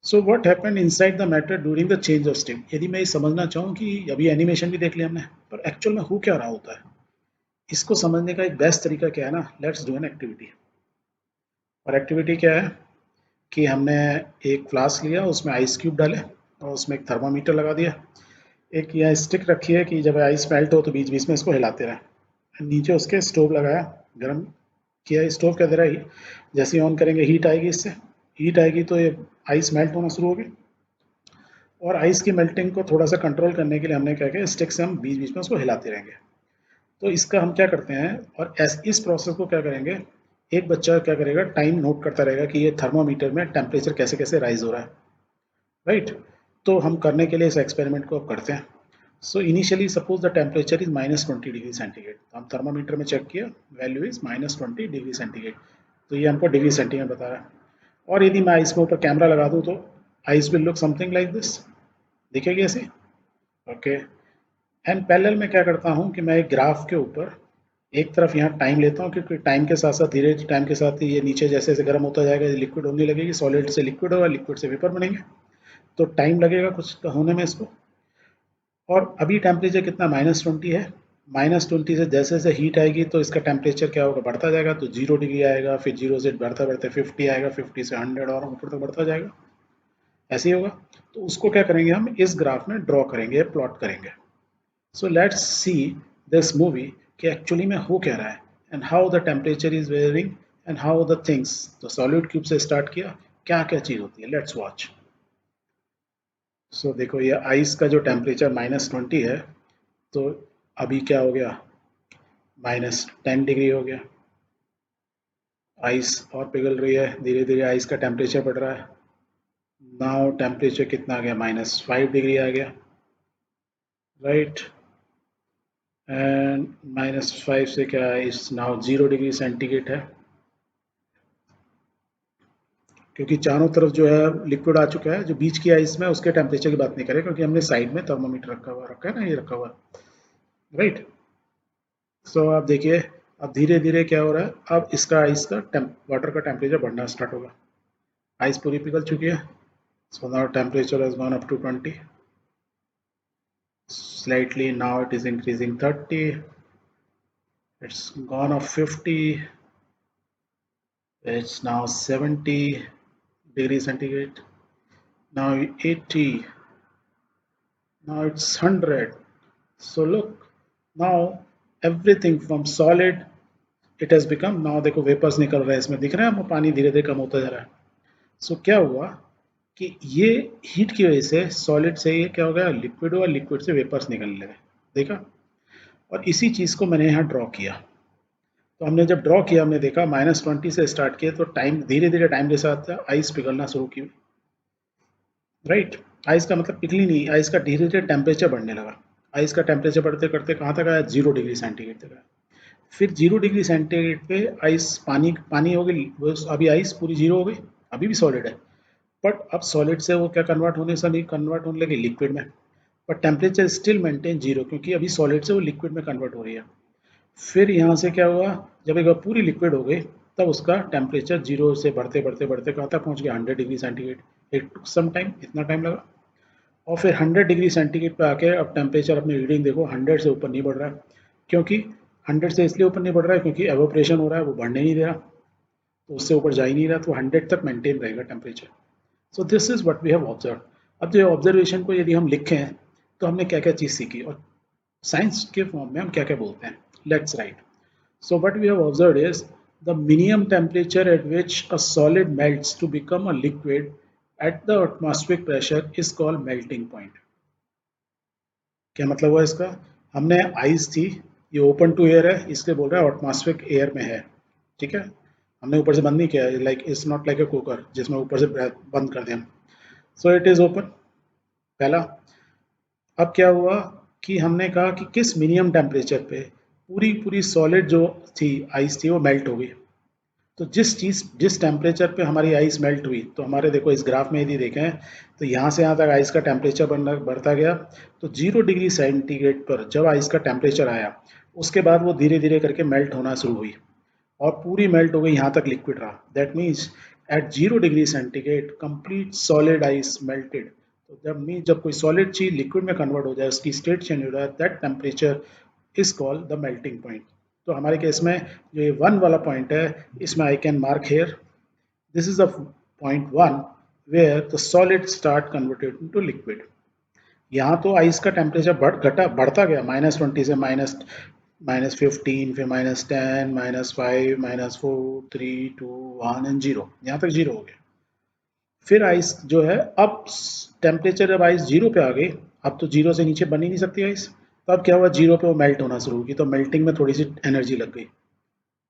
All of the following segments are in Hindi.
So what happened inside the matter during the change of state. यदि मैं ये समझना चाहूँ कि अभी एनिमेशन भी देख लिया हमने, पर एक्चुअल में हो क्या रहा होता है, इसको समझने का एक बेस्ट तरीका क्या है ना, लेट्स डू एन एक्टिविटी। और एक्टिविटी क्या है कि हमने एक फ्लास्क लिया, उसमें आइस क्यूब डाले और उसमें एक थर्मामीटर लगा दिया। एक यह स्टिक रखी है कि जब आइस मेल्ट हो तो बीच बीच में इसको हिलाते रहें। नीचे उसके स्टोव लगाया, गर्म किया। स्टोव के अंदर ही जैसे ही ऑन करेंगे हीट आएगी, इससे हीट आएगी तो ये आइस मेल्ट होना शुरू होगी। और आइस की मेल्टिंग को थोड़ा सा कंट्रोल करने के लिए हमने क्या किया, स्टिक से हम बीच बीच में उसको हिलाते रहेंगे। तो इसका हम क्या करते हैं, और इस प्रोसेस को क्या करेंगे, एक बच्चा क्या करेगा, टाइम नोट करता रहेगा कि ये थर्मामीटर में टेम्परेचर कैसे कैसे राइज हो रहा है, राइट। तो हम करने के लिए इस एक्सपेरिमेंट को अब करते हैं। So initially suppose the temperature is -20 degree centigrade. तो हम थर्मामीटर में चेक किया, वैल्यू इज -20 डिग्री सेंटीग्रेड। तो ये हमको डिग्री सेंटीग्रेड बता रहा है। और यदि मैं आइस के ऊपर कैमरा लगा दूँ तो ice will look something like this, दिखेगी ऐसे। ओके। एंड पैरेलल में क्या करता हूँ कि मैं एक ग्राफ के ऊपर एक तरफ यहाँ टाइम लेता हूँ, क्योंकि टाइम के साथ साथ धीरे टाइम के साथ ये नीचे जैसे जैसे गर्म होता जाएगा, लिक्विड होने लगेगी, सॉलिड से लिक्विड होगा, लिक्विड से वेपर बनेंगे। तो टाइम लगेगा कुछ होने में इसको। और अभी टेम्परेचर कितना, -20 है। -20 से जैसे जैसे हीट आएगी तो इसका टेम्परेचर क्या होगा, बढ़ता जाएगा। तो 0 डिग्री आएगा, फिर 0 से बढ़ते बढ़ते 50 आएगा, 50 से 100 और ऊपर तक बढ़ता जाएगा। ऐसे ही होगा। तो उसको क्या करेंगे, हम इस ग्राफ में ड्रॉ करेंगे, प्लॉट करेंगे। So let's see this movie कि एक्चुअली में हो क्या रहा है, and how the temperature is varying, and how the things. तो सॉलिड क्यूब से स्टार्ट किया, क्या क्या चीज़ होती है, लेट्स वॉच। सो देखो, ये आइस का जो टेम्परेचर -20 है, तो अभी क्या हो गया, -10 डिग्री हो गया। आइस और पिघल रही है, धीरे धीरे आइस का टेम्परेचर बढ़ रहा है। नाउ टेम्परेचर कितना आ गया, -5 डिग्री आ गया, राइट। एंड -5 से क्या है, इस नाउ 0 डिग्री सेंटीग्रेड है, क्योंकि चारों तरफ जो है लिक्विड आ चुका है। जो बीच की आइस में उसके टेम्परेचर की बात नहीं करें, क्योंकि हमने साइड में थर्मोमीटर रखा है ना, ये रखा हुआ, राइट। सो आप देखिए, अब धीरे धीरे क्या हो रहा है, अब इसका आइस का वाटर का टेम्परेचर बढ़ना स्टार्ट होगा। आइस पूरी पिघल चुकी है। So now temperature has gone up to 20 slightly. Now it is increasing 30, it's gone up 50, it's now 70 degrees centigrade, now 80, now it's 100. So look, now everything from solid it has become, now देखो वेपर्स निकल रहे हैं, इसमें दिख रहा है, पानी धीरे धीरे कम होता जा रहा है। सो क्या हुआ कि ये हीट की वजह से सॉलिड से ये क्या हो गया, लिक्विड हुआ, लिक्विड से वेपर्स निकलने लगे, देखा। और इसी चीज़ को मैंने यहाँ ड्रॉ किया। तो हमने जब ड्रॉ किया, हमने देखा -20 से स्टार्ट किया, तो टाइम धीरे धीरे टाइम के साथ आइस पिघलना शुरू की, राइट। आइस का मतलब पिघली नहीं, आइस का धीरे धीरे टेम्परेचर बढ़ने लगा। आइस का टेम्परेचर बढ़ते करते कहाँ तक आया, 0 डिग्री सेंटीग्रेड तक आया। फिर 0 डिग्री सेंटीग्रेड पे आइस पानी पानी हो गई, अभी आइस पूरी जीरो हो गई, अभी भी सॉलिड है। बट अब सॉलिड से वो क्या कन्वर्ट होने से नहीं, कन्वर्ट होने लगी लिक्विड में। बट टेम्परेचर स्टिल मेंटेन 0, क्योंकि अभी सॉलिड से वो लिक्विड में कन्वर्ट हो रही है। फिर यहाँ से क्या हुआ, जब एक बार पूरी लिक्विड हो गई, तब उसका टेम्परेचर 0 से बढ़ते बढ़ते बढ़ते कहाँ तक पहुँच गया, 100 degree centigrade. It took some time, इतना टाइम लगा। और फिर 100 डिग्री सेंटीग्रेड पे आके अब टेम्परेचर अपनी रीडिंग देखो, 100 से ऊपर नहीं बढ़ रहा है। क्योंकि 100 से इसलिए ऊपर नहीं बढ़ रहा है क्योंकि एवोपरेशन हो रहा है, वो बढ़ने नहीं दे रहा, तो उससे ऊपर जा ही नहीं रहा, तो 100 तक मेंटेन रहेगा temperature. So this is what we have observe. अब जो ऑब्जर्वेशन को यदि हम लिखें तो हमने क्या क्या चीज़ सीखी, और साइंस के फॉर्म में हम क्या क्या बोलते हैं, let's write. So what we have observed is the minimum temperature at which a solid melts to become a liquid at the atmospheric pressure is called melting point. क्या मतलब हुआ इसका, हमने आइस थी, ये ओपन टू एयर है, इसलिए बोल रहा है एटमॉस्फेरिक एयर में है, ठीक है। हमने ऊपर से बंद नहीं किया, like it's not like a cooker जिसमें ऊपर से बंद कर दें हम। सो इट इज़ ओपन, पहला। अब क्या हुआ कि हमने कहा कि किस मिनिमम टेम्परेचर पे पूरी पूरी सॉलिड जो थी आइस थी वो मेल्ट हो गई। तो जिस टेम्परेचर पे हमारी आइस मेल्ट हुई, तो हमारे देखो इस ग्राफ में यदि देखें तो यहाँ से यहाँ तक आइस का टेम्परेचर बढ़ता गया। तो 0 डिग्री सेंटीग्रेड पर जब आइस का टेम्परेचर आया, उसके बाद वो धीरे धीरे करके मेल्ट होना शुरू हुई, और पूरी मेल्ट हो गई, यहाँ तक लिक्विड रहा। That means at 0 degree centigrade complete solid ice melted. तो जब कोई सॉलिड चीज लिक्विड में कन्वर्ट हो जाए, उसकी स्टेट चेंज हो जाए, that temperature is called the melting point. तो हमारे केस में जो ये 1 वाला पॉइंट है, इसमें I can mark here, this is the point 1 where the solid start converted into liquid. यहाँ तो आइस का टेम्परेचर बढ़ता गया, -20 से -15, फिर -10, -5, -4, 3, 2, 1 एंड 0, यहाँ तक 0 हो गया। फिर आइस जो है, अब टेम्परेचर जब आइस 0 पे आ गई, अब तो 0 से नीचे बन ही नहीं सकती आइस, तो अब क्या हुआ, 0 पे वो मेल्ट होना शुरू होगी, तो मेल्टिंग में थोड़ी सी एनर्जी लग गई,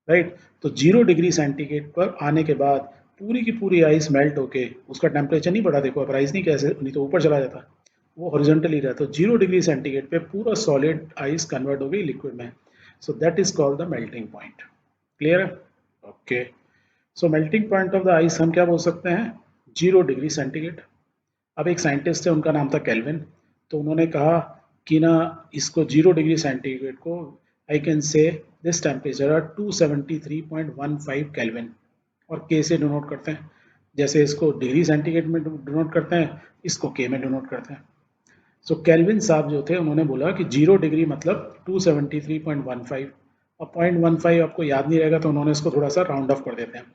राइट। तो 0 डिग्री सेंटीग्रेड पर आने के बाद पूरी की पूरी आइस मेल्ट होके उसका टेम्परेचर नहीं बढ़ा, देखो अब राइस नहीं, कैसे नहीं तो ऊपर चला जाता, वो हॉरिजॉन्टली रहता। तो 0 डिग्री सेंटीग्रेड पे पूरा सॉलिड आइस कन्वर्ट हो गई लिक्विड में, so that is called the melting point. Clear है? Okay. So melting point of the ice हम क्या बोल सकते हैं, 0 डिग्री सेंटीग्रेड। अब एक साइंटिस्ट है, उनका नाम था केल्विन, तो उन्होंने कहा कि ना, इसको 0 डिग्री सेंटीग्रेड को I can say this temperature are 273.15 kelvin, और के से डिनोट करते हैं, जैसे इसको डिग्री सेंटीग्रेड में डिनोट करते हैं, इसको के में डिनोट करते हैं। सो केल्विन साहब जो थे, उन्होंने बोला कि 0 डिग्री मतलब 273.15, और 0.15 आपको याद नहीं रहेगा, तो उन्होंने इसको थोड़ा सा राउंड ऑफ कर देते हैं।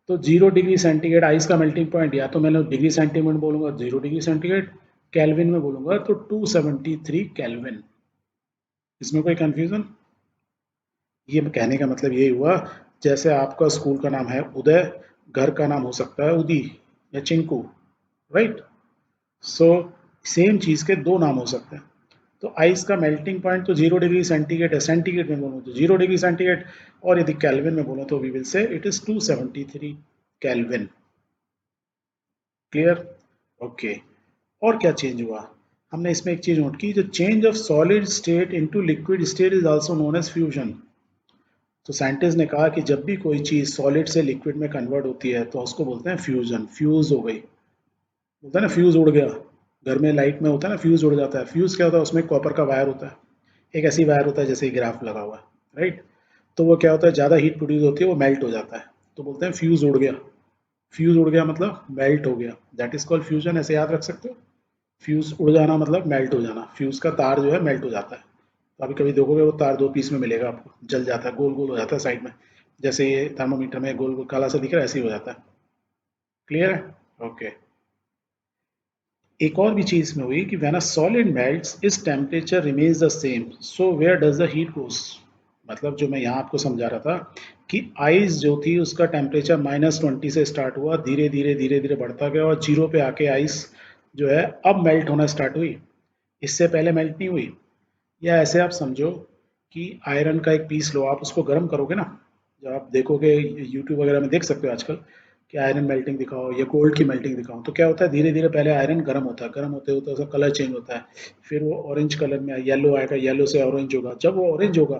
तो 0 डिग्री सेंटीग्रेड आइस का मेल्टिंग पॉइंट, या तो मैंने डिग्री सेंटीग्रेड बोलूंगा 0 डिग्री सेंटीग्रेड, केल्विन में बोलूंगा तो 273 केल्विन। इसमें कोई कंफ्यूजन? ये कहने का मतलब यही हुआ, जैसे आपका स्कूल का नाम है उदय, घर का नाम हो सकता है उदी या चिंकू, राइट। सो सेम चीज के दो नाम हो सकते हैं। तो आइस का मेल्टिंग पॉइंट तो 0 डिग्री सेंटीग्रेड है, सेंटीग्रेड में बोलूँ तो 0 डिग्री सेंटीग्रेड, और यदि केल्विन में बोलूँ तो we will say it is 273 kelvin. Clear? Okay. और क्या चेंज हुआ, हमने इसमें एक चीज नोट की, जो change of solid state into liquid state is also known as fusion. तो साइंटिस्ट ने कहा कि जब भी कोई चीज सॉलिड से लिक्विड में कन्वर्ट होती है, तो उसको बोलते हैं फ्यूजन, फ्यूज हो गई, बोलते हैं ना फ्यूज उड़ गया, घर में लाइट में होता है ना, फ्यूज उड़ जाता है। फ्यूज क्या होता है, उसमें कॉपर का वायर होता है, एक ऐसी वायर होता है जैसे ग्राफ लगा हुआ है, राइट। तो वो क्या होता है, ज़्यादा हीट प्रोड्यूस होती है, वो मेल्ट हो जाता है, तो बोलते हैं फ्यूज उड़ गया। फ्यूज उड़ गया मतलब मेल्ट हो गया, दैट इज कॉल्ड फ्यूजन, ऐसे याद रख सकते हो। फ्यूज उड़ जाना मतलब मेल्ट हो जाना, फ्यूज का तार जो है मेल्ट हो जाता है। तो अभी कभी देखोगे वो तार दो पीस में मिलेगा आपको, जल जाता है, गोल गोल हो जाता है साइड में, जैसे ये थर्मोमीटर में गोल गोल काला सा दिख रहा है, ऐसे ही हो जाता है। क्लियर है? ओके। एक और भी चीज में हुई कि when a solid melts its temperature remains the same, so where does the heat goes. मतलब जो मैं यहाँ आपको समझा रहा था कि आइस जो थी उसका टेम्परेचर -20 से स्टार्ट हुआ, धीरे धीरे धीरे धीरे बढ़ता गया, और 0 पे आके आइस जो है अब मेल्ट होना स्टार्ट हुई, इससे पहले मेल्ट नहीं हुई। या ऐसे आप समझो कि आयरन का एक पीस लो, आप उसको गर्म करोगे ना, जब आप देखोगे यूट्यूब वगैरह में देख सकते हो आजकल कि आयरन मेल्टिंग दिखाओ या गोल्ड की मेल्टिंग दिखाओ, तो क्या होता है, धीरे धीरे पहले आयरन गर्म होता है, गर्म होते होते उसका कलर चेंज होता है, फिर वो ऑरेंज कलर में येलो आएगा, येलो से ऑरेंज होगा, जब वो ऑरेंज होगा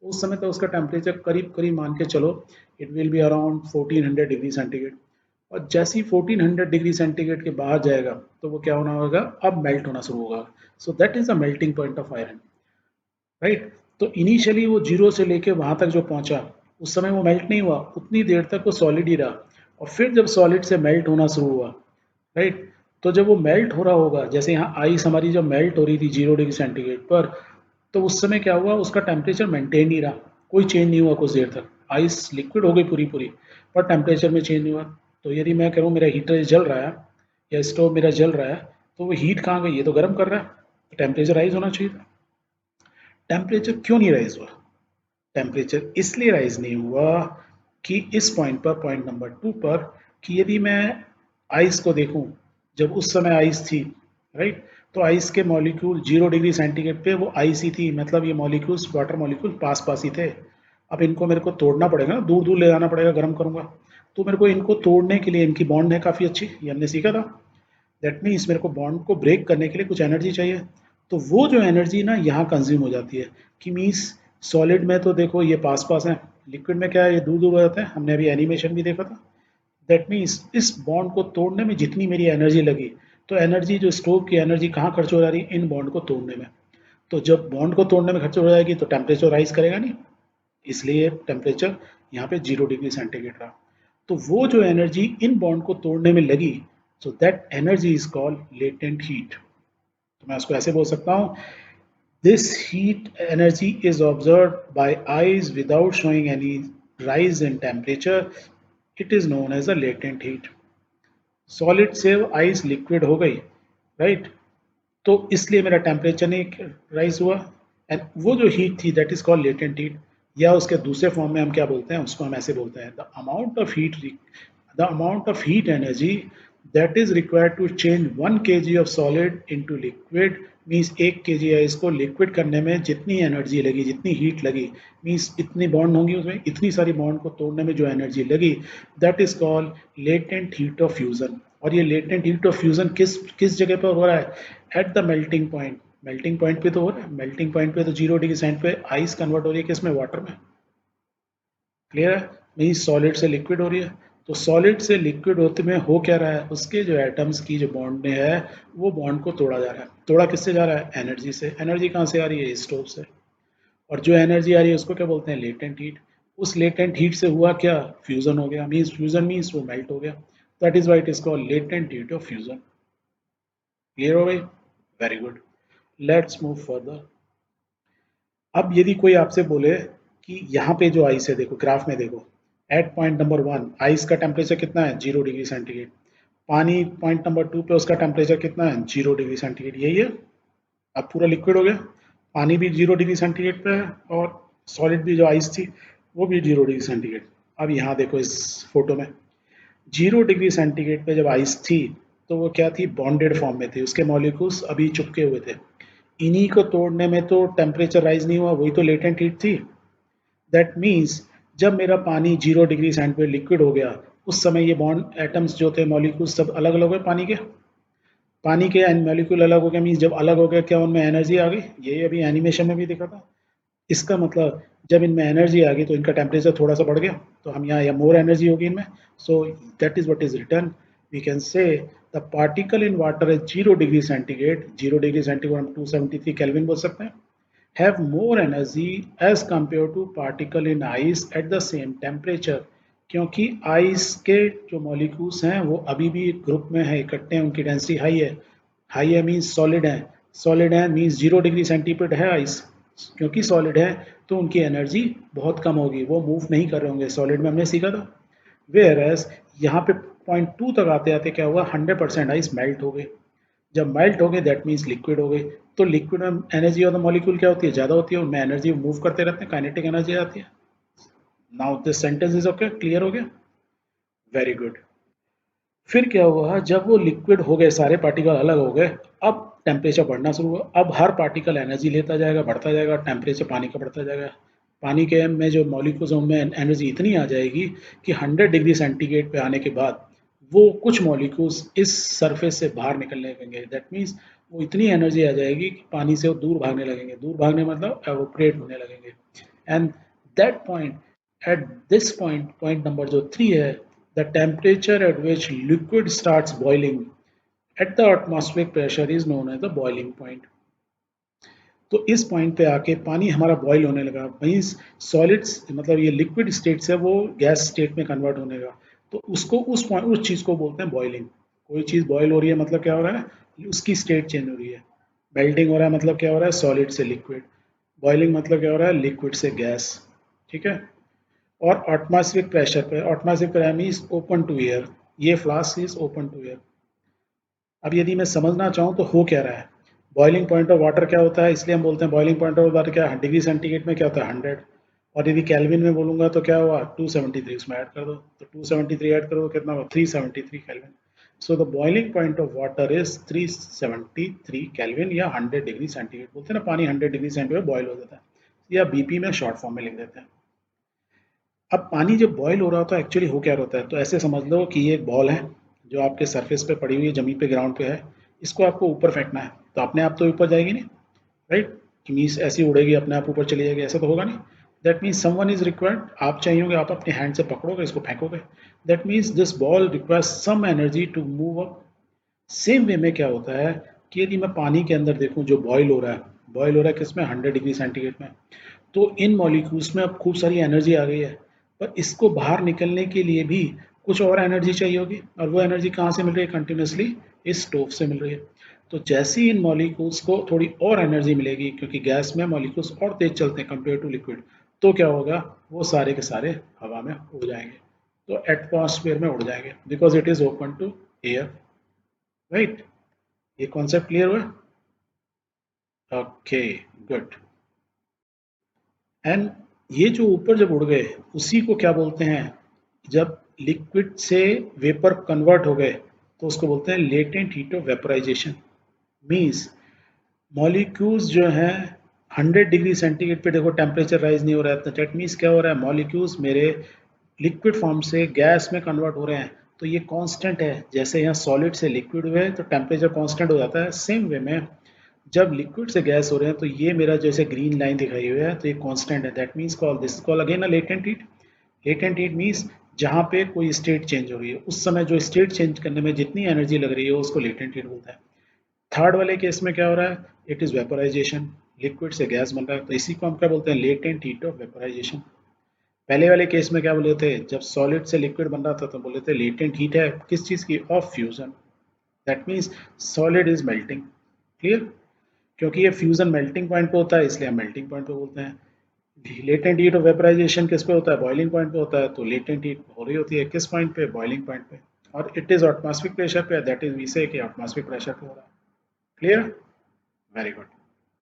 तो उस समय तक उसका टेम्परेचर करीब करीब मान के चलो, it will be around 1400 degree centigrade. और जैसे ही 1400 डिग्री सेंटीग्रेड के बाहर जाएगा, तो वो क्या होना होगा, अब मेल्ट होना शुरू होगा। सो that is the melting point of iron, right. तो इनिशियली वो 0 से लेके वहां तक जो पहुंचा, उस समय वो मेल्ट नहीं हुआ, उतनी देर तक वो सॉलिड ही रहा, और फिर जब सॉलिड से मेल्ट होना शुरू हुआ, राइट, तो जब वो मेल्ट हो रहा होगा, जैसे यहाँ आइस हमारी जब मेल्ट हो रही थी 0 डिग्री सेंटीग्रेड पर, तो उस समय क्या हुआ, उसका टेम्परेचर मेंटेन ही रहा, कोई चेंज नहीं हुआ कुछ देर तक, आइस लिक्विड हो गई पूरी पूरी, पर टेम्परेचर में चेंज नहीं हुआ। तो यदि मैं करूँ मेरा हीटर जल रहा है या स्टोव मेरा जल रहा है, तो वो हीट कहाँ गई, ये तो गर्म कर रहा है, टेम्परेचर राइज होना चाहिए था। टेम्परेचर क्यों नहीं राइज हुआ? टेम्परेचर इसलिए राइज नहीं हुआ कि इस पॉइंट पर, पॉइंट नंबर 2 पर, कि यदि मैं आइस को देखूं, जब उस समय आइस थी, राइट, तो आइस के मॉलिक्यूल 0 डिग्री सेंटीग्रेड पे वो आइस ही थी, मतलब ये मॉलिक्यूल्स, वाटर मॉलिक्यूल पास पास ही थे। अब इनको मेरे को तोड़ना पड़ेगा ना, दूर दूर ले जाना पड़ेगा, गर्म करूंगा, तो मेरे को इनको तोड़ने के लिए, इनकी बॉन्ड है काफ़ी अच्छी, ये हमने सीखा था, दैट मीन्स मेरे को बॉन्ड को ब्रेक करने के लिए कुछ एनर्जी चाहिए। तो वो जो एनर्जी ना यहाँ कंज्यूम हो जाती है, कि मीन्स सॉलिड में तो देखो ये पास पास है, लिक्विड में क्या है, ये दूर दूर हो जाते हैं, हमने अभी एनिमेशन भी देखा था। दैट मीन्स इस बॉन्ड को तोड़ने में जितनी मेरी एनर्जी लगी, तो एनर्जी जो स्टोव की एनर्जी कहाँ खर्च हो जा रही है, इन बॉन्ड को तोड़ने में। तो जब बॉन्ड को तोड़ने में खर्च हो जाएगी, तो टेम्परेचर राइज करेगा नहीं, इसलिए टेम्परेचर यहाँ पे 0 डिग्री सेंटीग्रेड रहा। तो वो जो एनर्जी इन बॉन्ड को तोड़ने में लगी, so that energy is called latent heat. तो मैं उसको ऐसे बोल सकता हूँ, this heat energy is observe by eyes without showing any rise in temperature, it is known as a latent heat। Solid से आइस लिक्विड हो गई, राइट, तो इसलिए मेरा टेम्परेचर नहीं राइज हुआ, एंड वो जो हीट थी that is called latent heat. या उसके दूसरे फॉर्म में हम क्या बोलते हैं, उसको हम ऐसे बोलते हैं, the amount of heat energy that is required to change 1 kg of solid into liquid, means 1 kg है इसको लिक्विड करने में जितनी एनर्जी लगी, जितनी हीट लगी, मीन्स इतनी बॉन्ड होंगी उसमें, इतनी सारी बॉन्ड को तोड़ने में जो एनर्जी लगी, that is called latent heat of fusion. और ये लेटेंट हीट ऑफ फ्यूजन किस किस जगह पर हो रहा है, at the melting point. Melting point पे तो हो रहा है, मेल्टिंग पॉइंट पे तो 0 डिग्री सेंट पे आइस कन्वर्ट हो रही है किसमें, वाटर में। क्लियर है, मीन्स सॉलिड से लिक्विड हो रही है। तो सॉलिड से लिक्विड होते में हो क्या रहा है, उसके जो एटम्स की जो बॉन्ड है वो बॉन्ड को तोड़ा जा रहा है। तोड़ा किससे जा रहा है, एनर्जी से। एनर्जी कहाँ से आ रही है, स्टोव से। और जो एनर्जी आ रही है उसको क्या बोलते हैं, लेटेंट हीट। उस लेटेंट हीट से हुआ क्या, फ्यूजन हो गया, मीन्स फ्यूजन मीन्स वो मेल्ट हो गया। That is why it is called latent heat of fusion. Clear हो गई, very good. Let's move further. अब यदि कोई आपसे बोले कि यहाँ पे जो आइस है, देखो ग्राफ में देखो, एट पॉइंट नंबर 1 आइस का टेम्परेचर कितना है, 0 डिग्री सेंटीग्रेड। पानी पॉइंट नंबर 2 पे उसका टेम्परेचर कितना है, 0 डिग्री सेंटीग्रेड, यही है। अब पूरा लिक्विड हो गया, पानी भी 0 डिग्री सेंटीग्रेड पे है, और सॉलिड भी जो आइस थी वो भी 0 डिग्री सेंटीग्रेड। अब यहाँ देखो इस फोटो में, 0 डिग्री सेंटीग्रेड पे जब आइस थी तो वो क्या थी, बॉन्डेड फॉर्म में थी, उसके मॉलिक्यूल्स अभी चिपके हुए थे। इन्हीं को तोड़ने में तो टेम्परेचर राइज नहीं हुआ, वही तो लेटेंट हीट थी। दैट मीन्स जब मेरा पानी 0 डिग्री सेंट पे लिक्विड हो गया, उस समय ये बॉन्ड एटम्स जो थे, मॉलिक्यूल्स सब अलग अलग हुए पानी के। पानी के मॉलिक्यूल अलग हो गए, मीन्स जब अलग हो गया क्या उनमें एनर्जी आ गई, यही अभी एनिमेशन में भी दिखा था। इसका मतलब जब इनमें एनर्जी आ गई तो इनका टेम्परेचर थोड़ा सा बढ़ गया, तो हम यहाँ या मोर एनर्जी होगी इनमें। So that is what is return, we can say the particle in water is 0 degree centigrade, 0 degree centigrade हम 273 केल्विन बोल सकते हैं, have more energy as compared to particle in ice at the same temperature। क्योंकि आइस के जो मॉलिक्यूल्स हैं वो अभी भी ग्रुप में है, इकट्ठे हैं, उनकी डेंसिटी हाई है। हाई है मीन्स सॉलिड है, सॉलिड है मीन्स 0 डिग्री सेंटीग्रेड है आइस। क्योंकि सॉलिड है तो उनकी एनर्जी बहुत कम होगी, वो मूव नहीं कर रहे होंगे, सॉलिड में हमने सीखा था। वेयर एज यहाँ पे पॉइंट 2 तक आते आते क्या हुआ, 100% आइस मेल्ट हो गई। जब मेल्ट हो गए दैट मीन्स लिक्विड हो गई। तो लिक्विड में एनर्जी ऑफ द मॉलिक्यूल क्या होती है, ज़्यादा होती है, उनमें एनर्जी मूव करते रहते हैं, काइनेटिक एनर्जी आती है। Now this sentence is okay, clear हो गया, वेरी गुड। फिर क्या हुआ, जब वो लिक्विड हो गए, सारे पार्टिकल अलग हो गए, अब टेम्परेचर बढ़ना शुरू हुआ। अब हर पार्टिकल एनर्जी लेता जाएगा, बढ़ता जाएगा, टेम्परेचर पानी का बढ़ता जाएगा। पानी के में जो मॉलिक्यूल्स हैं उनमें एनर्जी इतनी आ जाएगी कि 100 डिग्री सेंटीग्रेड पे आने के बाद वो कुछ मॉलिक्यूल्स इस सरफेस से बाहर निकलने लगेंगे। दैट मीन्स वो इतनी एनर्जी आ जाएगी कि पानी से वो दूर भागने लगेंगे, दूर भागने मतलब एवोपरेट होने लगेंगे। And that point, at this point, point number जो 3 है, the temperature at which liquid starts boiling at the atmospheric pressure is known as the boiling point। तो इस पॉइंट पे आके पानी हमारा बॉयल होने लगा, मीन्स सॉलिड्स मतलब ये लिक्विड स्टेट से वो गैस स्टेट में कन्वर्ट होने लगा। तो उसको उस पॉइंट, उस चीज़ को बोलते हैं बॉइलिंग। कोई चीज़ बॉयल हो रही है मतलब क्या हो रहा है, उसकी स्टेट चेंज हो रही है। मेल्टिंग हो रहा है मतलब क्या हो रहा है, सॉलिड से लिक्विड। बॉइलिंग मतलब क्या हो रहा है, लिक्विड से गैस। ठीक है। और एटमॉस्फेरिक प्रेशर पे, atmospheric pressure means open to air, ये flask is open to air. अब यदि मैं समझना चाहूँ तो हो क्या रहा है, बॉइलिंग पॉइंट ऑफ वाटर क्या होता है, इसलिए हम बोलते हैं बॉइलिंग पॉइंट ऑफ वाटर क्या है, डिग्री सेंटीग्रेड में क्या होता है, 100। और यदि कैल्विन में बोलूंगा तो क्या हुआ, 273, उसमें ऐड कर दो, तो 273 ऐड करो कितना हुआ, 373 kelvin. So the boiling point of water is 373 kelvin, या 100 डिग्री सेंटीग्रेड। बोलते हैं ना पानी 100 डिग्री सेंटीग्रेड बॉयल हो जाता है, या बीपी में शॉर्ट फॉर्म में लिख देते हैं। अब पानी जब बॉयल हो रहा होता है एक्चुअली हो क्या होता है, तो ऐसे समझ लो कि ये एक बॉल है जो आपके सरफेस पे पड़ी हुई है, जमीन पे, ग्राउंड पे है। इसको आपको ऊपर फेंकना है, तो अपने आप तो ऊपर जाएगी नहीं, राइट, मीन्स ऐसी उड़ेगी अपने आप ऊपर चली जाएगी, ऐसा तो होगा नहीं। That means someone is required, आप चाहिए होंगे, आप अपने हैंड से पकड़ोगे, इसको फेंकोगे। That means this ball requires some energy to move up. Same way में क्या होता है कि यदि मैं पानी के अंदर देखूं जो बॉयल हो रहा है, बॉयल हो रहा है किसमें, 100 डिग्री सेंटीग्रेड में, तो इन मॉलिक्यूल्स में अब खूब सारी एनर्जी आ गई है। पर इसको बाहर निकलने के लिए भी कुछ और एनर्जी चाहिए होगी, और वो एनर्जी कहाँ से मिल रही है? कंटिन्यूसली इस स्टोव से मिल रही है। तो जैसे ही इन मॉलिक्यूल्स को थोड़ी और एनर्जी मिलेगी, क्योंकि गैस में मॉलिक्यूल्स और तेज चलते हैं कंपेयर टू लिक्विड, तो क्या होगा? वो सारे के सारे हवा में उड़ जाएंगे, तो एटमॉस्फेयर में उड़ जाएंगे, because it is open to air, right? ये कॉन्सेप्ट क्लियर हुआ? Okay, good. एंड ये जो ऊपर जब उड़ गए, उसी को क्या बोलते हैं? जब लिक्विड से वेपर कन्वर्ट हो गए, तो उसको बोलते हैं latent heat of vaporization. Means molecules जो हैं 100 डिग्री सेंटीग्रेड पे, देखो टेम्परेचर राइज नहीं हो रहा है, तो दैट मीन्स क्या हो रहा है? मॉलिक्यूल्स मेरे लिक्विड फॉर्म से गैस में कन्वर्ट हो रहे हैं, तो ये कांस्टेंट है। जैसे यहाँ सॉलिड से लिक्विड हुए तो टेम्परेचर कांस्टेंट हो जाता है, सेम वे में जब लिक्विड से गैस हो रहे हैं, तो ये मेरा जैसे ग्रीन लाइन दिखाई हुई है, तो ये कांस्टेंट है। That means call this call again a latent heat. Latent heat means जहाँ पे कोई स्टेट चेंज हो रही है, उस समय जो स्टेट चेंज करने में जितनी एनर्जी लग रही है, उसको लेटेंट हीट बोलता है। थर्ड वाले केस में क्या हो रहा है? इट इज वेपोराइजेशन, लिक्विड से गैस बन रहा है, तो इसी को हम क्या बोलते हैं? Latent heat of vaporisation. पहले वाले केस में क्या बोले थे? जब सॉलिड से लिक्विड बन रहा था तो बोले थे लेटेंट हीट है, किस चीज की? Of fusion. That means solid is melting. Clear? क्योंकि ये फ्यूजन मेल्टिंग पॉइंट पे होता है, इसलिए हम मेल्टिंग पॉइंट पे बोलते हैं। लेटेंट हीट ऑफ वेपराइजेशन किस पे होता है? बॉइलिंग पॉइंट पे होता है। तो लेटेंट हीट हो रही होती है किस पॉइंट पे? बॉइलिंग पॉइंट पे। और इट इज एटमॉस्फेरिक प्रेशर पे, दैट इज वी से कि एटमॉस्फेरिक प्रेशर पे हो रहा है। क्लियर? Very good.